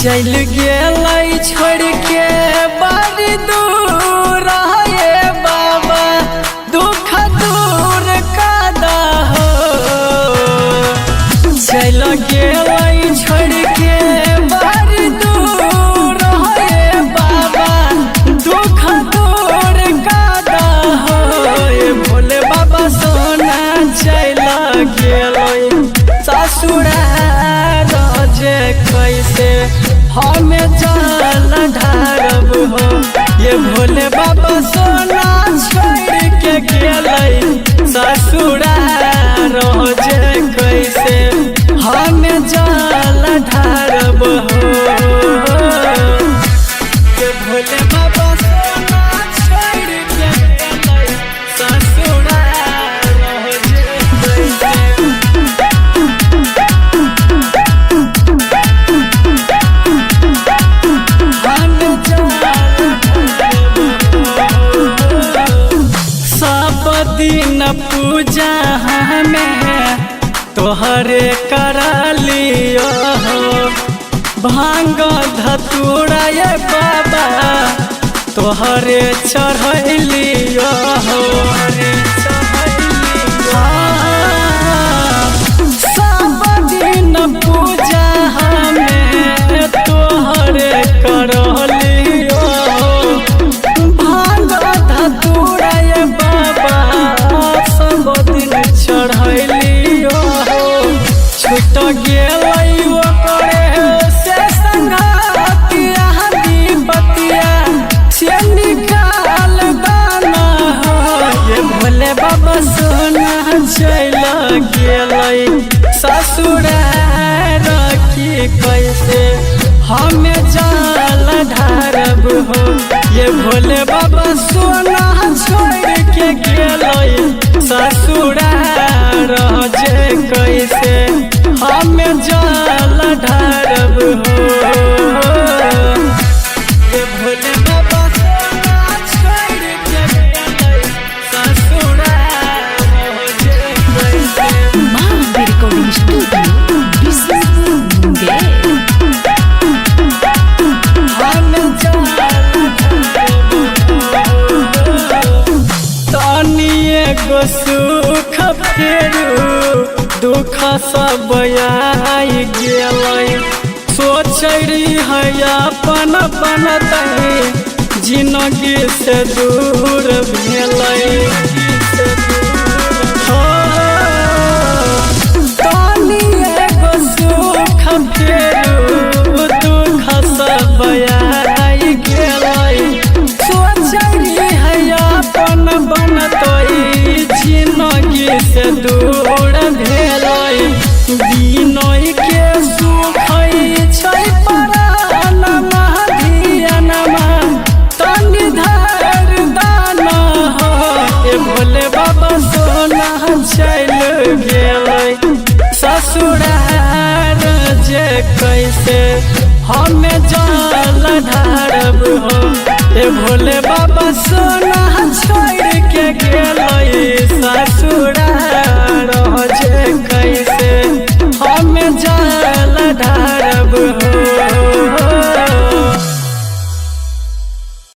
चल गेलै छोड़ के बड़ी दूर हे बाबा दुख दूर कादा हो। चल गेलै छोड़ के बड़ी दूर हे बाबा दुख दूर कादा हो। ए भोले बाबा सोना चल गेलै ससुराल जे कैसे हमें जल ढारब हो। ये भोले बाबा सोना छोड़ के गेलै ससुराल जे कैसे हमें जल ढारब हो। ये भोले बाबा सोना छोड़ के गेलै ससुराल जे कैसे दिन पूजा हमें तोहरे करा लियो हो। भांग धतूरा ये बाबा तोहरे चढ़लियो हो। सब दिन पूजा हमें तोहरे करा लियो हो। भांग धतूरा ये बाबा सब दिन चढ़लियो हो। छूट गेलै ओकरे से संगतिया बतिया से निकाल दाना हो। ये भोले बाबा सोना चल गेलै ससुराल की कैसे हमें जल ढारब हो। ये भोले बाबा सोना छोड़ के गेलै ससुराल जे कैसे हमें जल ढारब हो। ये भोले बाबा सोना छोड़ के गेलै ससुराल जे कैसे Mahamber Recording Studio, Bisnupur, Munger. हमें जल तनिए गो सुख फेरू दुख सब आई गेलै। सोचरी है अपन बनतै जिंदगी से दूर भेलै। तनिए गो सुख फेरू दुख सब आई गेलै। सोचरी है अपन बनतै जिंदगी से दूर भेलै। बिनय के सुख छै परानमा धियानमा तनि धर दाना हो। ए भोले बाबा सोना चल गेलै ससुराल जे कैसे हमें जल ढारब हो। ए भोले बाबा सोना छोड़ के गेलै ससुराल।